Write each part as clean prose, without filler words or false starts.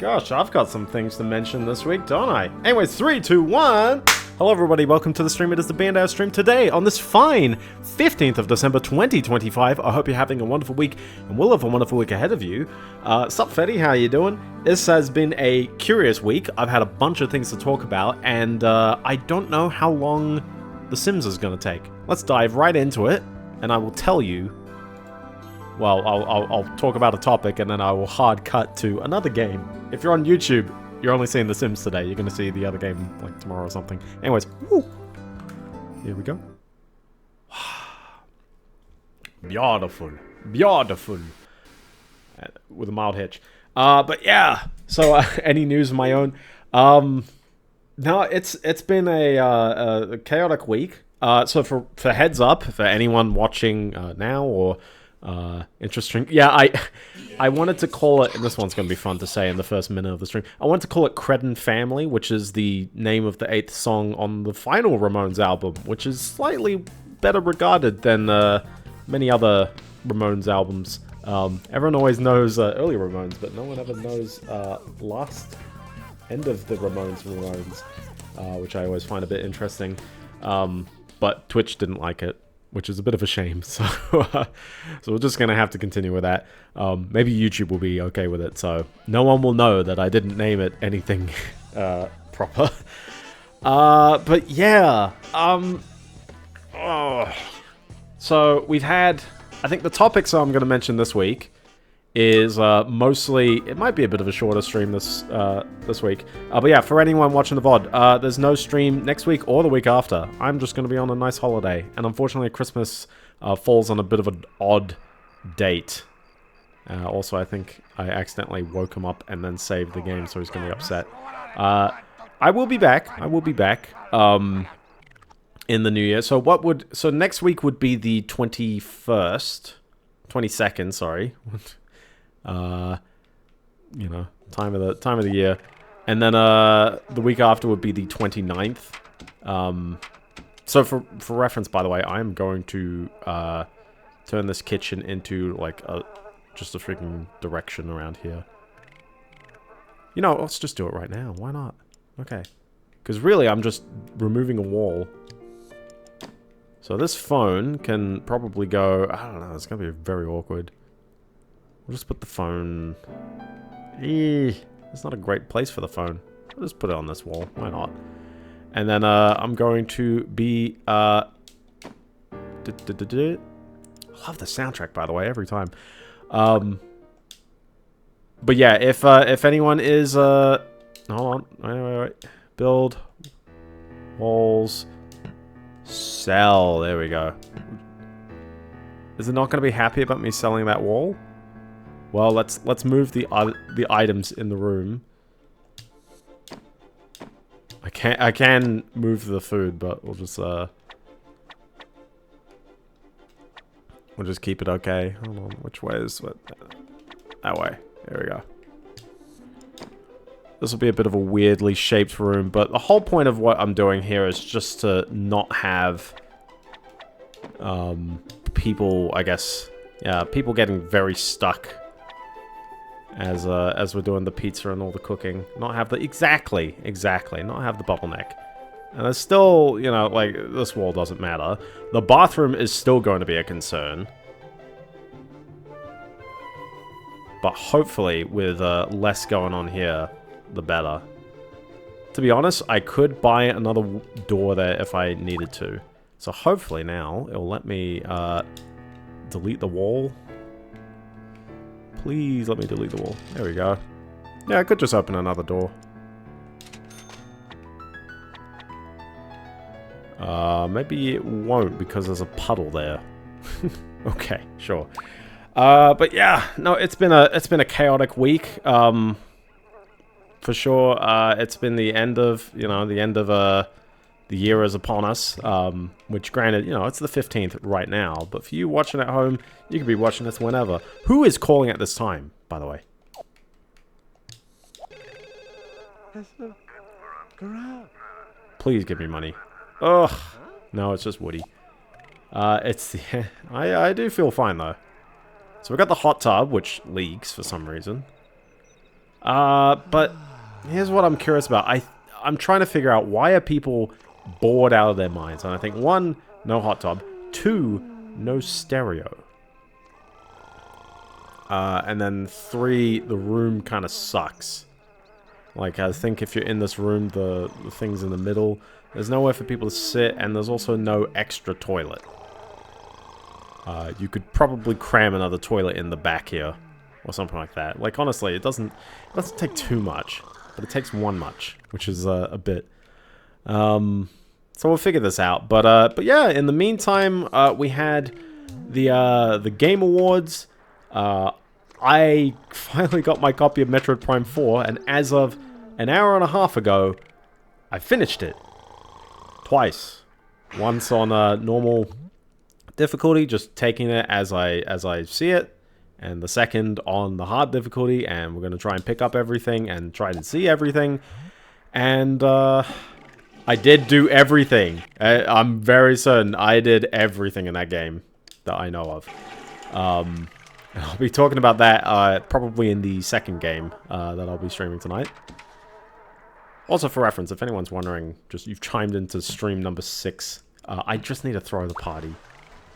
Gosh, I've got some things to mention this week, don't I? Anyways, 3, 2, 1. Hello everybody, welcome to the stream. It is the Biendeo stream today on this fine 15th of December 2025. I hope you're having a wonderful week and will have a wonderful week ahead of you. Sup Fetty, how you doing? This has been a curious week. I've had a bunch of things to talk about and I don't know how long The Sims is going to take. Let's dive right into it and I will tell you. Well, I'll talk about a topic and then I will hard cut to another game. If you're on YouTube, you're only seeing The Sims today. You're going to see the other game like tomorrow or something. Anyways, woo. Here we go. Beautiful. Beautiful. With a mild hitch. But yeah, so any news of my own? No, it's been a chaotic week. So for heads up, for anyone watching now or interesting. Yeah, I wanted to call it, and this one's going to be fun to say in the first minute of the stream. I wanted to call it Cretin Family, which is the name of the 8th song on the final Ramones album, which is slightly better regarded than many other Ramones albums. Everyone always knows early Ramones, but no one ever knows last end of the Ramones, which I always find a bit interesting. But Twitch didn't like it, which is a bit of a shame, so so we're just going to have to continue with that. Maybe YouTube will be okay with it, so no one will know that I didn't name it anything proper. But yeah, so we've had, I think the topics I'm going to mention this week is mostly, it might be a bit of a shorter stream this week. But yeah, for anyone watching the VOD, there's no stream next week or the week after. I'm just going to be on a nice holiday. And unfortunately, Christmas falls on a bit of an odd date. Also, I think I accidentally woke him up and then saved the game, so he's going to be upset. I will be back. In the new year. So next week would be the 22nd, sorry. You know, time of the year, and then the week after would be the 29th. So for reference, by the way, I'm going to turn this kitchen into like just a freaking direction around here. You know, let's just do it right now. Why not? Okay, because really, I'm just removing a wall. So this phone can probably go. I don't know. It's gonna be very awkward. We'll just put the phone... It's not a great place for the phone. I'll just put it on this wall. Why not? And then I'm going to be... I love the soundtrack, by the way, every time. But yeah, if anyone is... hold on. Wait. Build. Walls. Sell. There we go. Is it not going to be happy about me selling that wall? Well, let's move the items in the room. I can move the food, but we'll just keep it okay. Hold on, which way is what? That way. There we go. This will be a bit of a weirdly shaped room, but the whole point of what I'm doing here is just to not have people, I guess, yeah, people getting very stuck. As we're doing the pizza and all the cooking, not have the exactly, not have the bottleneck. And there's still, you know, like this wall doesn't matter. The bathroom is still going to be a concern, but hopefully with less going on here, the better. To be honest, I could buy another door there if I needed to. So hopefully now it'll let me delete the wall. Please let me delete the wall. There we go. Yeah, I could just open another door. Maybe it won't because there's a puddle there. Okay, sure. But yeah, no, it's been a chaotic week. For sure. It's been the end of, the year is upon us, which granted, you know, it's the 15th right now, but for you watching at home, you could be watching this whenever. Who is calling at this time, by the way? Please give me money. Ugh. No, it's just Woody. I do feel fine, though. So we got the hot tub, which leaks for some reason. But here's what I'm curious about. I'm trying to figure out, why are people bored out of their minds? And I think, 1, no hot tub. 2, no stereo. And then 3, the room kind of sucks. Like, I think if you're in this room, the thing's in the middle. There's nowhere for people to sit, and there's also no extra toilet. You could probably cram another toilet in the back here, or something like that. Like, honestly, it doesn't take too much, but it takes one much, which is a bit. So we'll figure this out. But yeah, in the meantime, we had the Game Awards. I finally got my copy of Metroid Prime 4, and as of an hour and a half ago, I finished it. Twice. Once on normal difficulty, just taking it as I see it, and the second on the hard difficulty, and we're going to try and pick up everything and try to see everything. And I did do everything. I'm very certain I did everything in that game that I know of. I'll be talking about that probably in the second game that I'll be streaming tonight. Also, for reference, if anyone's wondering, just you've chimed into stream number 6. I just need to throw the party.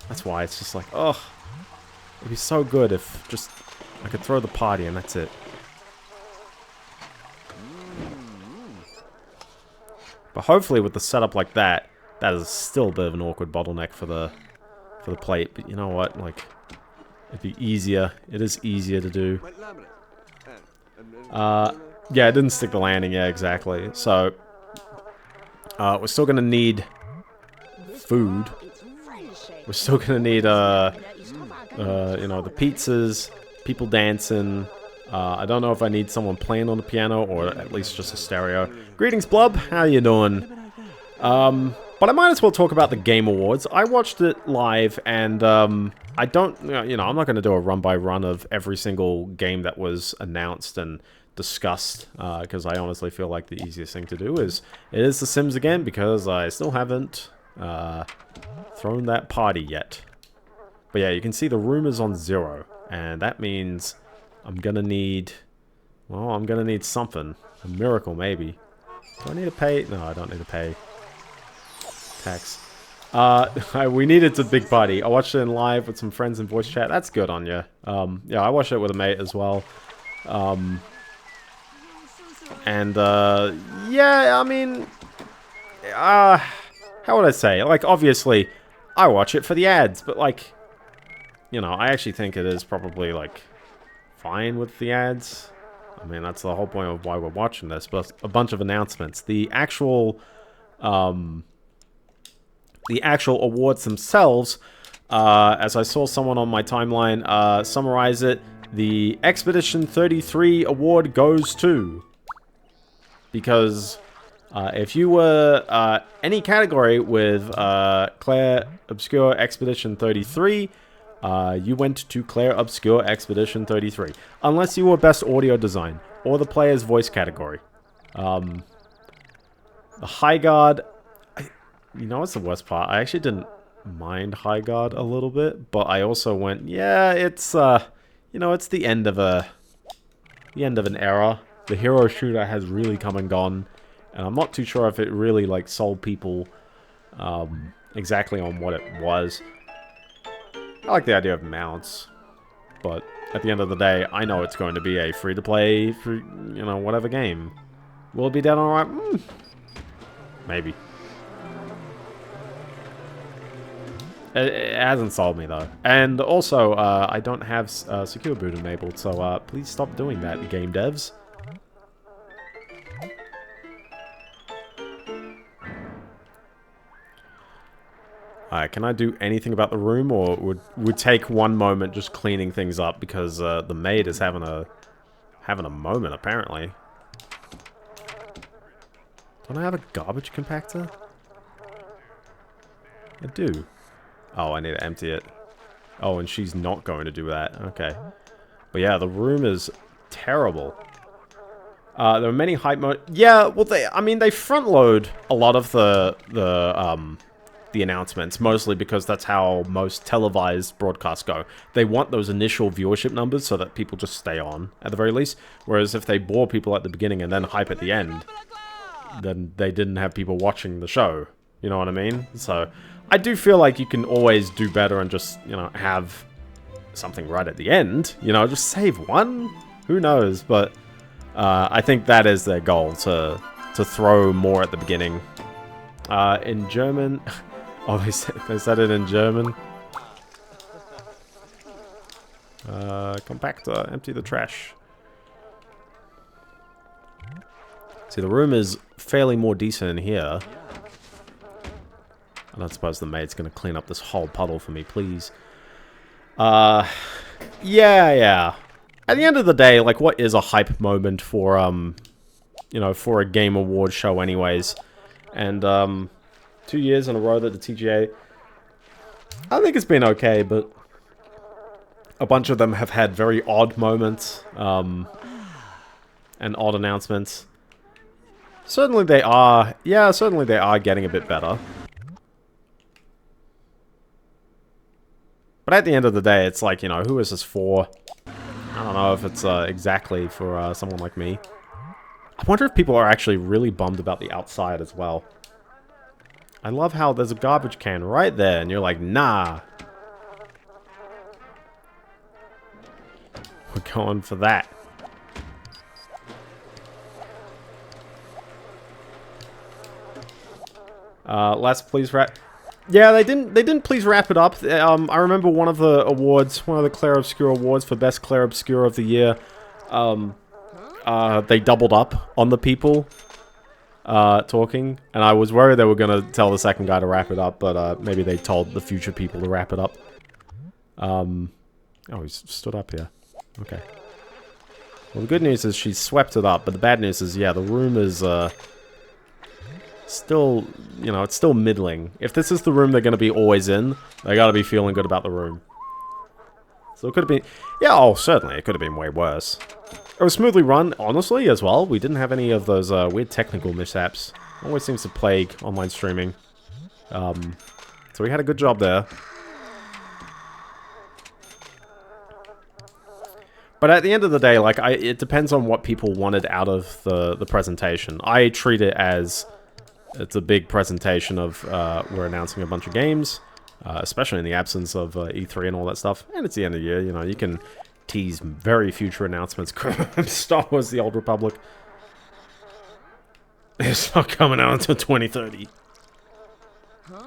That's why it's just like, oh, it'd be so good if just I could throw the party and that's it. But hopefully, with the setup like that, that is still a bit of an awkward bottleneck for the plate. But you know what, like, it'd be easier. It is easier to do. Yeah, it didn't stick the landing. Yeah, exactly. So, we're still gonna need food. We're still gonna need, you know, the pizzas, people dancing. I don't know if I need someone playing on the piano or at least just a stereo. Greetings, Blub. How you doing? But I might as well talk about the Game Awards. I watched it live, and I don't, you know, I'm not going to do a run-by-run of every single game that was announced and discussed, because I honestly feel like the easiest thing to do is The Sims again, because I still haven't thrown that party yet. But yeah, you can see the room is on 0, and that means I'm going to need, well, I'm going to need something. A miracle, maybe. Do I need to pay? No, I don't need to pay tax. We needed a big party. I watched it in live with some friends in voice chat. That's good on you. Yeah, I watched it with a mate as well. Yeah, I mean, how would I say? Like, obviously, I watch it for the ads, but like, you know, I actually think it is probably like fine with the ads. I mean, that's the whole point of why we're watching this. But a bunch of announcements. The actual awards themselves, as I saw someone on my timeline summarize it, the Expedition 33 award goes to, because if you were any category with Claire Obscure Expedition 33, you went to Claire Obscure Expedition 33. Unless you were Best Audio Design, or the Player's Voice category. The High Guard, you know what's the worst part? I actually didn't mind High Guard a little bit, but I also went, yeah, it's, you know, it's the end of an era. The hero shooter has really come and gone, and I'm not too sure if it really, like, sold people exactly on what it was. I like the idea of mounts, but at the end of the day, I know it's going to be a free-to-play, you know, whatever game. Will it be dead alright? Maybe. It hasn't sold me, though. And also, I don't have Secure Boot enabled, so please stop doing that, game devs. Alright, can I do anything about the room, or would take one moment just cleaning things up, because the maid is having a moment, apparently. Don't I have a garbage compactor? I do. Oh, I need to empty it. Oh, and she's not going to do that. Okay. But yeah, the room is terrible. There are many hype mode. Yeah, well, I mean, they front load a lot of the the announcements, mostly because that's how most televised broadcasts go. They want those initial viewership numbers so that people just stay on, at the very least. Whereas if they bore people at the beginning and then hype at the end, then they didn't have people watching the show. You know what I mean? So I do feel like you can always do better and just, you know, have something right at the end. You know, just save one. Who knows? But I think that is their goal, to throw more at the beginning. In German... Oh, they said it in German. Compactor, empty the trash. See, the room is fairly more decent in here. I don't suppose the maid's going to clean up this whole puddle for me, please. Yeah. At the end of the day, like, what is a hype moment for, you know, for a Game Awards show anyways? And, 2 years in a row that the TGA... I think it's been okay, but... a bunch of them have had very odd moments, and odd announcements. Certainly they are... Yeah, certainly they are getting a bit better. But at the end of the day, it's like, you know, who is this for? I don't know if it's exactly for someone like me. I wonder if people are actually really bummed about the outside as well. I love how there's a garbage can right there, and you're like, nah. We're going for that. Let's please wrap... Yeah, they didn't please wrap it up. I remember one of the awards, one of the Claire Obscure awards for Best Claire Obscure of the Year. They doubled up on the people talking, and I was worried they were gonna tell the second guy to wrap it up, but maybe they told the future people to wrap it up. Oh, he's stood up here. Okay. Well, the good news is she swept it up, but the bad news is, yeah, the room is still, you know, it's still middling. If this is the room they're gonna be always in, they gotta be feeling good about the room. So it could have been... Yeah, oh, certainly. It could have been way worse. It was smoothly run, honestly, as well. We didn't have any of those weird technical mishaps. Always seems to plague online streaming. So we had a good job there. But at the end of the day, like, it depends on what people wanted out of the presentation. I treat it as... It's a big presentation of, we're announcing a bunch of games. Especially in the absence of E3 and all that stuff. And it's the end of the year, you know, you can tease very future announcements. Star Wars The Old Republic. It's not coming out until 2030. Huh?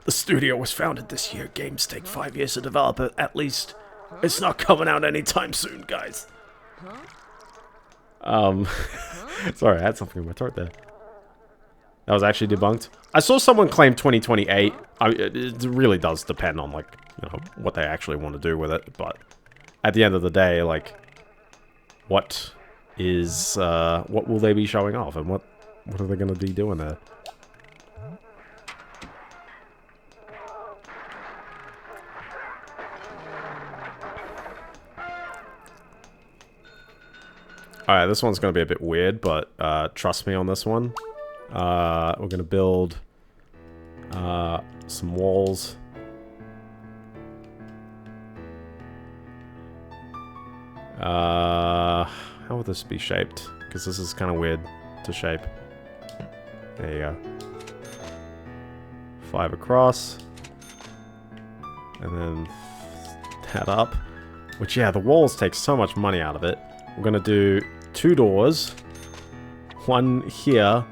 The studio was founded this year. Games take 5 years to develop it, at least. It's not coming out anytime soon, guys. Sorry, I had something in my throat there. That was actually debunked. I saw someone claim 2028. It really does depend on, like, you know, what they actually want to do with it. But at the end of the day, like, what will they be showing off, and what are they going to be doing there? Alright, this one's going to be a bit weird, but trust me on this one. We're going to build some walls. How would this be shaped? Because this is kind of weird to shape. There you go. 5 across. And then that up. Which, yeah, the walls take so much money out of it. We're going to do 2 doors. One here.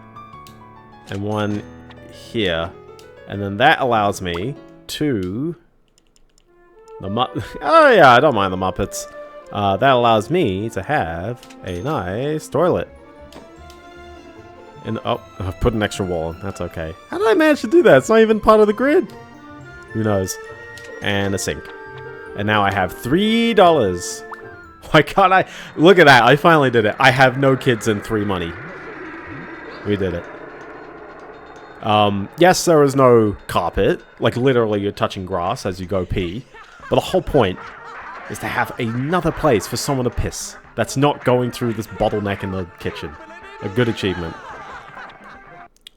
And one here. And then that allows me to... Oh yeah, I don't mind the Muppets. That allows me to have a nice toilet. And oh, I've put an extra wall in. That's okay. How did I manage to do that? It's not even part of the grid. Who knows? And a sink. And now I have $3. Why can't I? Look at that. I finally did it. I have no kids and 3 money. We did it. Yes, there is no carpet. Like, literally, you're touching grass as you go pee. But the whole point is to have another place for someone to piss. That's not going through this bottleneck in the kitchen. A good achievement.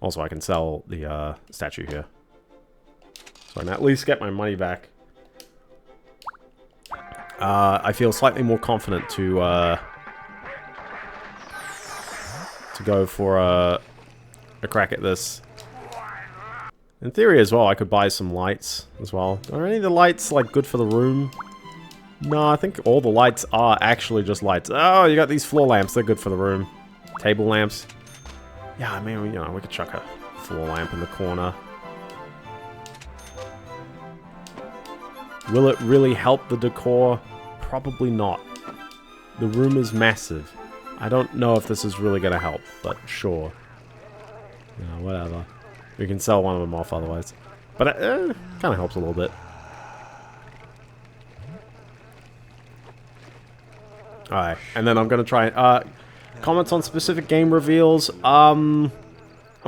Also, I can sell the statue here. So I can at least get my money back. I feel slightly more confident to go for a crack at this. In theory as well, I could buy some lights as well. Are any of the lights like good for the room? No, I think all the lights are actually just lights. Oh, you got these floor lamps. They're good for the room. Table lamps. Yeah, I mean, you know, we could chuck a floor lamp in the corner. Will it really help the decor? Probably not. The room is massive. I don't know if this is really going to help, but sure. Yeah, whatever. We can sell one of them off otherwise. But it kind of helps a little bit. Alright, and then I'm going to try... comments on specific game reveals. I'm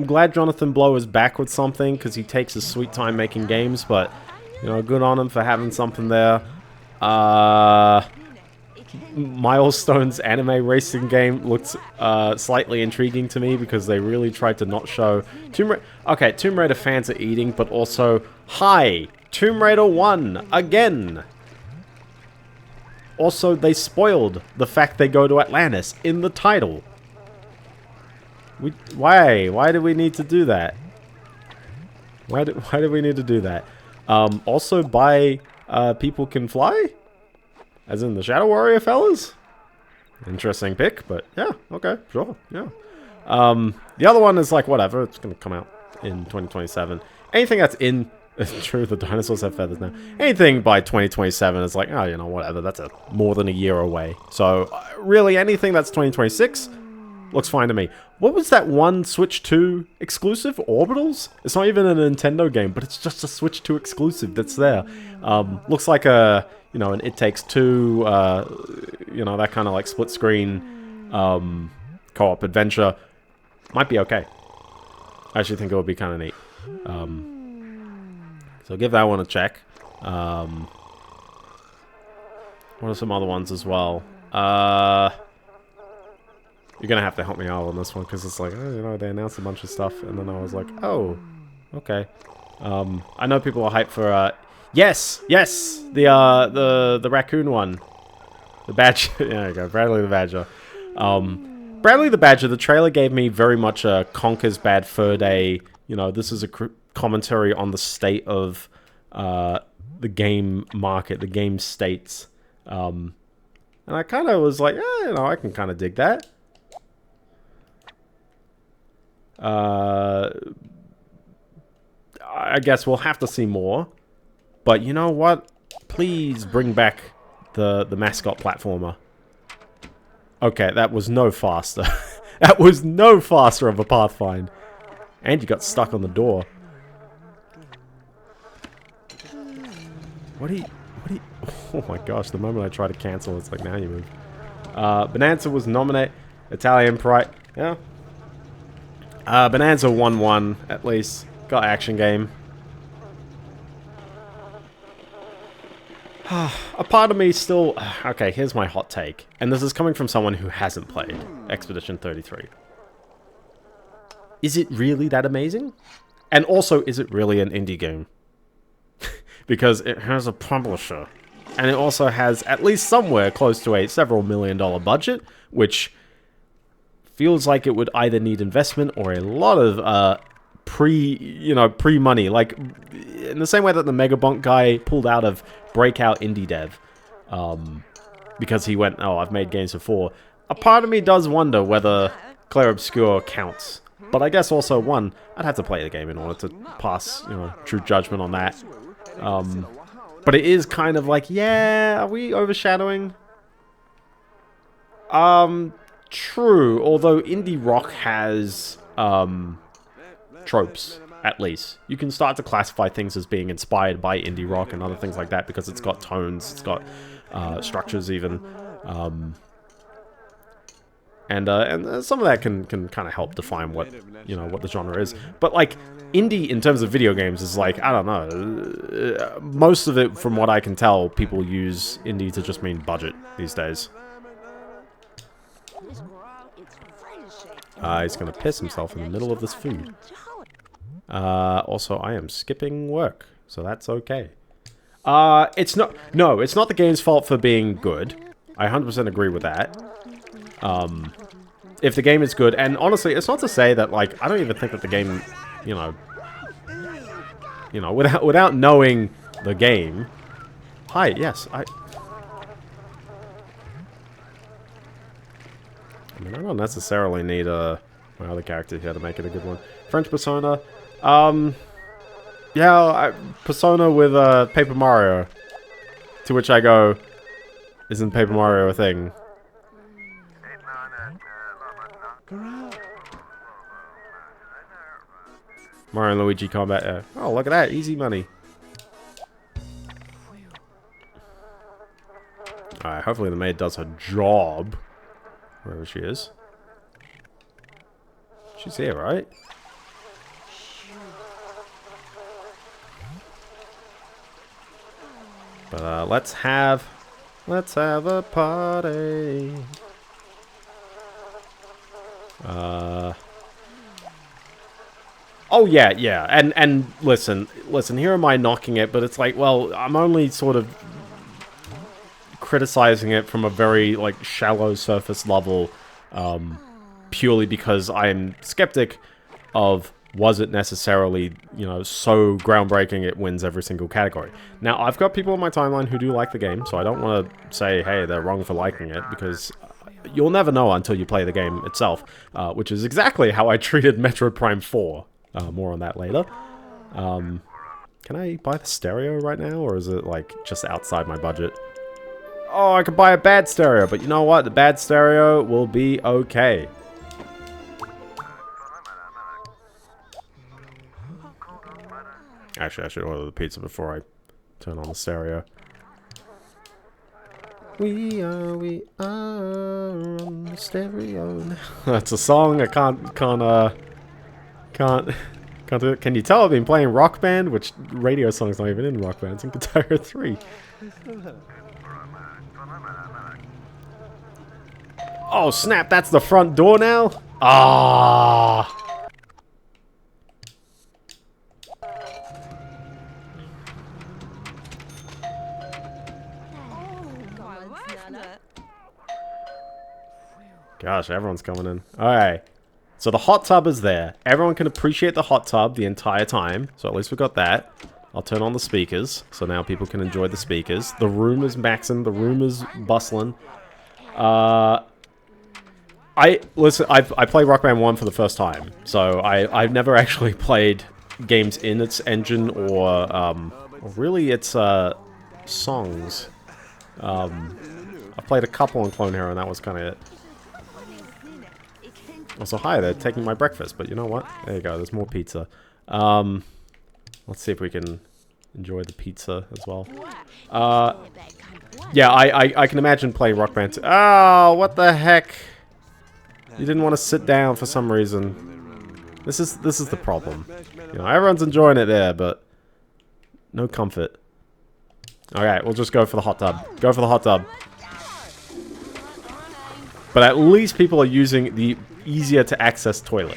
glad Jonathan Blow is back with something, because he takes his sweet time making games, but... You know, good on him for having something there. Milestone's anime racing game looks slightly intriguing to me because they really tried to not show Tomb Raider fans are eating, but also, hi, Tomb Raider 1 again. Also, they spoiled the fact they go to Atlantis in the title. Why do we need to do that? Why do we need to do that? Also, People Can Fly? As in the Shadow Warrior fellas? Interesting pick, but yeah, okay, sure, yeah. The other one is like, whatever, it's gonna come out in 2027. Anything that's in... True, the dinosaurs have feathers now. Anything by 2027 is like, oh, you know, whatever, that's more than a year away. So, really, anything that's 2026... looks fine to me. What was that one Switch 2 exclusive? Orbitals? It's not even a Nintendo game, but it's just a Switch 2 exclusive that's there. Looks like a, you know, an It Takes Two, you know, that kind of like split screen co-op adventure. Might be okay. I actually think it would be kind of neat. So give that one a check. What are some other ones as well? You're gonna have to help me out on this one, because it's like, oh, you know, they announced a bunch of stuff, and then I was like, oh, okay. I know people are hyped for, yes, the raccoon one. The Badger, there you go, Bradley the Badger. Bradley the Badger, the trailer gave me very much a Conker's Bad Fur Day, you know, this is a commentary on the state of, the game market, the game states. And I kind of was like, you know, I can kind of dig that. I guess we'll have to see more. But you know what? Please bring back the mascot platformer. Okay, that was no faster. That was no faster of a path find. And you got stuck on the door. What do you... Oh my gosh, the moment I try to cancel, it's like, now you move. Bonanza was nominated. Italian Pride. Yeah. Bonanza won one, at least. Got action game. A part of me still... Okay, here's my hot take. And this is coming from someone who hasn't played Expedition 33. Is it really that amazing? And also, is it really an indie game? Because it has a publisher. And it also has at least somewhere close to a several $million budget, which... feels like it would either need investment or a lot of pre-money. Like, in the same way that the Megabonk guy pulled out of Breakout Indie Dev. Because he went, oh, I've made games before. A part of me does wonder whether Clair Obscur counts. But I guess also, one, I'd have to play the game in order to pass, you know, true judgment on that. But it is kind of like, yeah, are we overshadowing? True, although indie rock has tropes, at least. You can start to classify things as being inspired by indie rock and other things like that because it's got tones, it's got structures even. And some of that can kind of help define what, you know, what the genre is. But like, indie in terms of video games is like, I don't know. Most of it, from what I can tell, people use indie to just mean budget these days. He's gonna piss himself in the middle of this food. Also, I am skipping work. So that's okay. It's not... No, it's not the game's fault for being good. I 100% agree with that. If the game is good... And honestly, it's not to say that, like... I don't even think that the game, you know... You know, without knowing the game... Hi, yes, I mean, I don't necessarily need my other character here to make it a good one. French Persona. Yeah, Persona with Paper Mario. To which I go, isn't Paper Mario a thing? Mario and Luigi combat. Oh, look at that. Easy money. Alright, hopefully the maid does her job. Wherever she is. She's here, right? But let's have a party. Oh yeah. And listen, here am I knocking it, but it's like, well, I'm only sort of criticizing it from a very, like, shallow surface level, purely because I'm skeptic of, was it necessarily, you know, so groundbreaking it wins every single category. Now, I've got people on my timeline who do like the game, so I don't want to say, hey, they're wrong for liking it, because you'll never know until you play the game itself, which is exactly how I treated Metroid Prime 4. More on that later. Can I buy the stereo right now, or is it, like, just outside my budget? Oh, I could buy a bad stereo, but you know what? The bad stereo will be okay. Actually, I should order the pizza before I turn on the stereo. We are on the stereo now. That's a song. I can't do it. Can you tell I've been playing Rock Band? Which radio song's not even in Rock Band. It's in Guitar Hero 3. Oh snap, that's the front door now? Ah. Gosh, everyone's coming in. Alright. So the hot tub is there. Everyone can appreciate the hot tub the entire time. So at least we got that. I'll turn on the speakers. So now people can enjoy the speakers. The room is maxing. The room is bustling. Listen, I played Rock Band 1 for the first time. So I've never actually played games in its engine or really its songs. I played a couple in Clone Hero and that was kind of it. Also, hi, they're taking my breakfast, but you know what? There you go, there's more pizza. Let's see if we can enjoy the pizza as well. Yeah, I can imagine playing Rock Band 2. Oh, what the heck? You didn't want to sit down for some reason. This is the problem. You know, everyone's enjoying it there, but no comfort. Alright, we'll just go for the hot tub. Go for the hot tub. But at least people are using the easier to access toilet.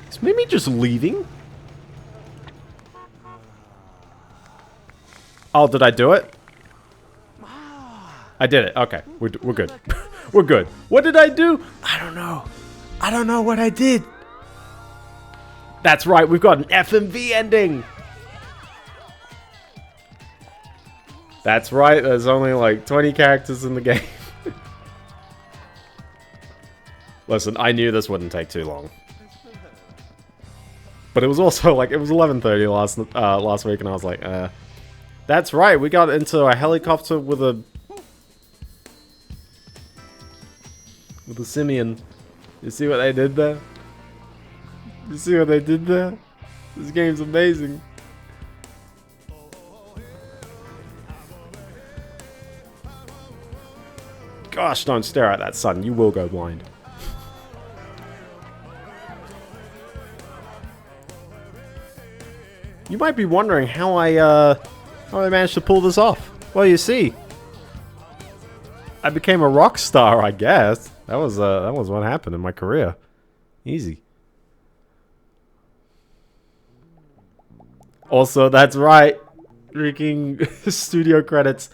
Is Mimi just leaving? Oh, did I do it? I did it. Okay, we're good. We're good. What did I do? I don't know. I don't know what I did. That's right, we've got an FMV ending. That's right, there's only like 20 characters in the game. Listen, I knew this wouldn't take too long. But it was also like, it was 11:30 last week and I was like, that's right, we got into a helicopter with a simian. You see what they did there? You see what they did there? This game's amazing. Gosh, don't stare at that sun. You will go blind. You might be wondering how I managed to pull this off. Well, you see, I became a rock star, I guess. That was what happened in my career. Easy. Also, that's right. Freaking studio credits.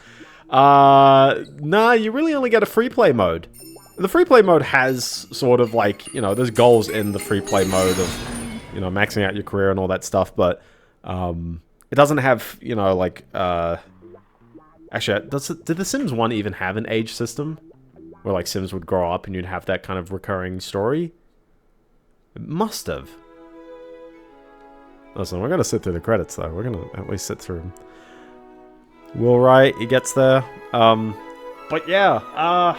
Nah, you really only get a free play mode. The free play mode has sort of like, you know, there's goals in the free play mode of, you know, maxing out your career and all that stuff, but it doesn't have, you know, like, actually, did The Sims 1 even have an age system? Where, like, Sims would grow up and you'd have that kind of recurring story? It must have. Listen, we're gonna sit through the credits, though. We're gonna at least sit through them. Will Wright, he gets there. But yeah,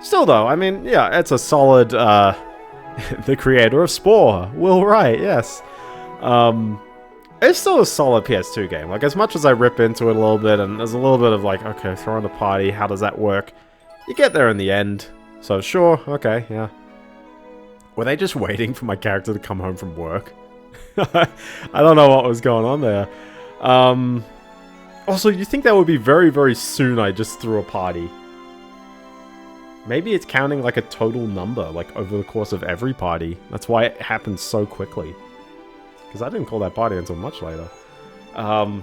still though, I mean, yeah, it's a solid, the creator of Spore, Will Wright, yes. It's still a solid PS2 game. Like, as much as I rip into it a little bit, and there's a little bit of like, okay, throw in a party, how does that work? You get there in the end. So sure, okay, yeah. Were they just waiting for my character to come home from work? I don't know what was going on there. Also, you think that would be very, very soon I just threw a party. Maybe it's counting like a total number, like over the course of every party. That's why it happens so quickly. Because I didn't call that party until much later. But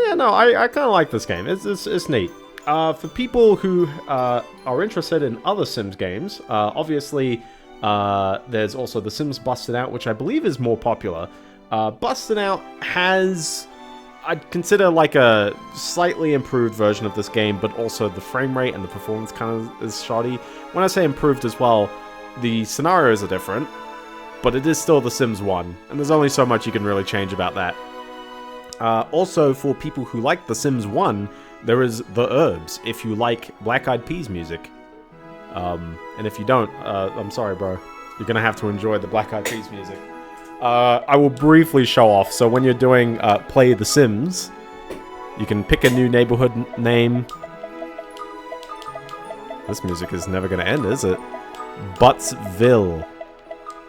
yeah, no, I kind of like this game. It's neat. For people who are interested in other Sims games, obviously there's also The Sims Busted Out, which I believe is more popular. Busted Out has, I'd consider like a slightly improved version of this game, but also the frame rate and the performance kind of is shoddy. When I say improved as well, the scenarios are different, but it is still The Sims 1, and there's only so much you can really change about that. Also, for people who like The Sims 1, there is The Herbs, if you like Black Eyed Peas music. And if you don't, I'm sorry, bro. You're gonna have to enjoy the Black Eyed Peas music. I will briefly show off. So when you're doing Play The Sims, you can pick a new neighborhood name. This music is never gonna end, is it? Buttsville.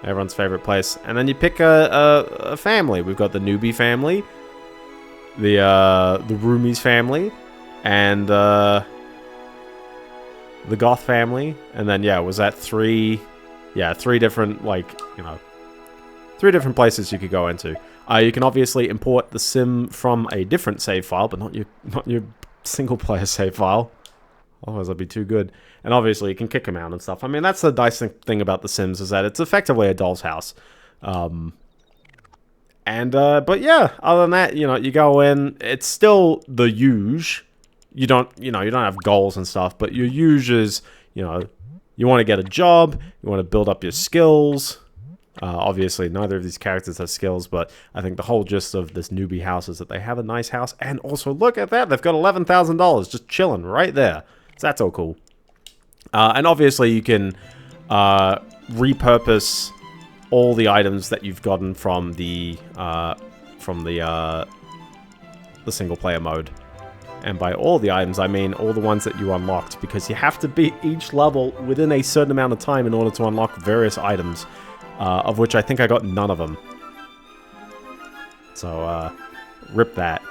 Everyone's favorite place. And then you pick a family. We've got the Newbie family, the Roomies family, and the Goth family. And then, yeah, was that three different, like, you know, 3 different places you could go into. You can obviously import the sim from a different save file, but not your single player save file. Otherwise, that'd be too good. And obviously, you can kick them out and stuff. I mean, that's the nice thing about The Sims, is that it's effectively a doll's house. But yeah, other than that, you know, you go in, it's still the usual. You don't have goals and stuff, but your usual is, you know, you want to get a job, you want to build up your skills. Obviously, neither of these characters have skills, but I think the whole gist of this newbie house is that they have a nice house, and also, look at that, they've got $11,000 just chilling right there. So that's all cool. And obviously, you can repurpose all the items that you've gotten from the single-player mode. And by all the items, I mean all the ones that you unlocked, because you have to beat each level within a certain amount of time in order to unlock various items. Of which I think I got none of them. So, rip that.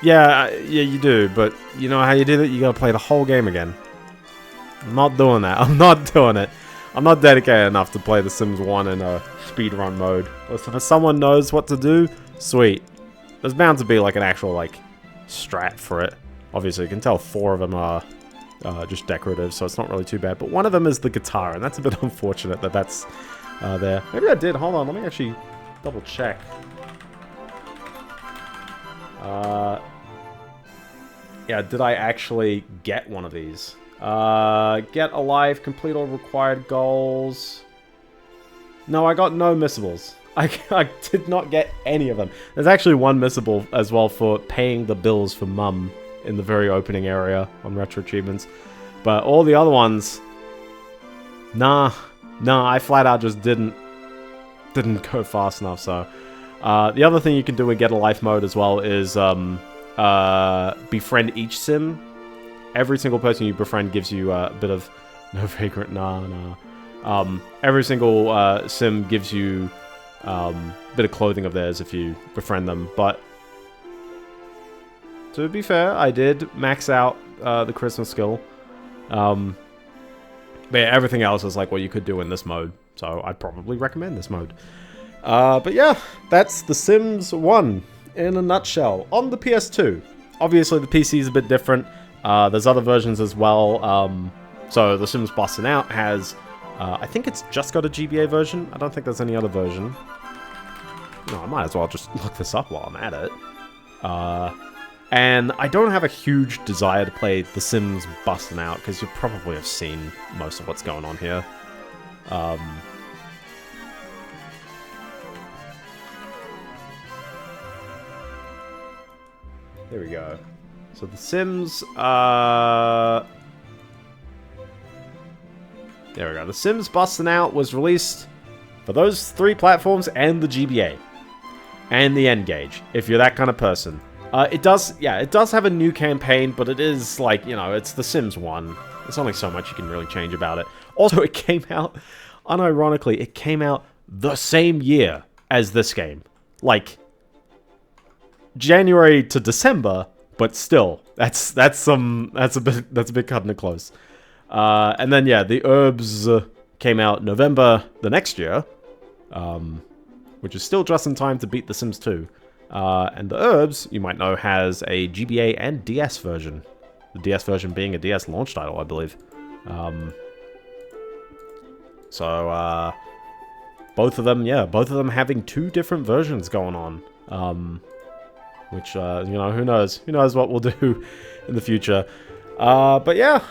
Yeah, you do, but you know how you do that? You gotta play the whole game again. I'm not doing that. I'm not doing it. I'm not dedicated enough to play The Sims 1 in a speedrun mode. If someone knows what to do, sweet. There's bound to be, like, an actual, like, strat for it. Obviously, you can tell 4 of them are just decorative, so it's not really too bad. But one of them is the guitar, and that's a bit unfortunate that that's... there. Maybe I did. Hold on. Let me actually double check. Yeah, did I actually get one of these? Get alive, complete all required goals. No, I got no missables. I did not get any of them. There's actually one missable as well for paying the bills for Mum in the very opening area on Retro Achievements. But all the other ones... Nah, I flat out just didn't go fast enough, so... the other thing you can do in Get a Life mode as well is befriend each sim. Every single person you befriend gives you a bit of... No vagrant, nah. Every single sim gives you a bit of clothing of theirs if you befriend them, but... To be fair, I did max out the Christmas skill. But yeah, everything else is like what you could do in this mode. So I'd probably recommend this mode. But yeah, that's The Sims 1 in a nutshell on the PS2. Obviously, the PC is a bit different. There's other versions as well. So The Sims Bustin' Out has, I think it's just got a GBA version. I don't think there's any other version. No, I might as well just look this up while I'm at it. And I don't have a huge desire to play The Sims Bustin' Out, because you probably have seen most of what's going on here. There we go. So The Sims, there we go. The Sims Bustin' Out was released for those 3 platforms and the GBA. And the N-Gage, if you're that kind of person. It does have a new campaign, but it is like, you know, it's The Sims 1. There's only so much you can really change about it. Also, it came out, unironically, it came out the same year as this game. Like, January to December, but still, that's a bit cutting it close. And then yeah, the Herbs came out November the next year, which is still just in time to beat The Sims 2. And the Herbs, you might know, has a GBA and DS version. The DS version being a DS launch title, I believe. So both of them having 2 different versions going on. Which, you know, who knows? Who knows what we'll do in the future. But yeah,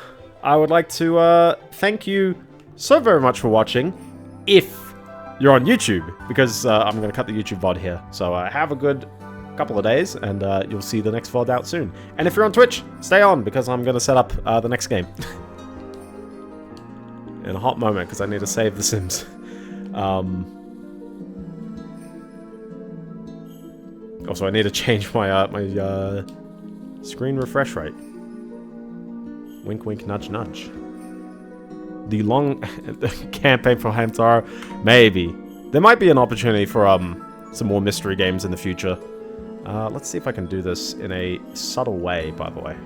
I would like to thank you so very much for watching. If you're on YouTube, because I'm going to cut the YouTube VOD here. So have a good couple of days, and you'll see the next VOD out soon. And if you're on Twitch, stay on, because I'm going to set up the next game. In a hot moment, because I need to save The Sims. Also, I need to change my my screen refresh rate. Wink, wink, nudge, nudge. The long campaign for Hamtaro, maybe. There might be an opportunity for some more mystery games in the future. Let's see if I can do this in a subtle way, by the way.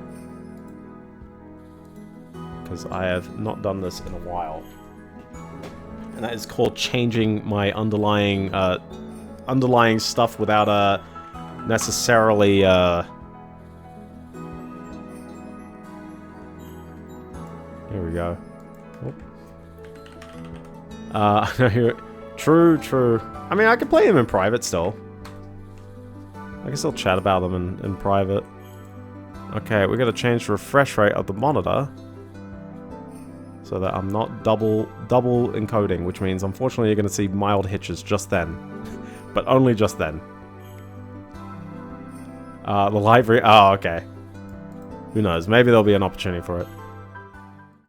Because I have not done this in a while. And that is called changing my underlying stuff without necessarily here we go. True. I mean, I can play them in private still. I can still chat about them in private. Okay, we gotta change the refresh rate of the monitor so that I'm not double encoding, which means unfortunately you're gonna see mild hitches just then. But only just then. The library. Oh, okay. Who knows? Maybe there'll be an opportunity for it.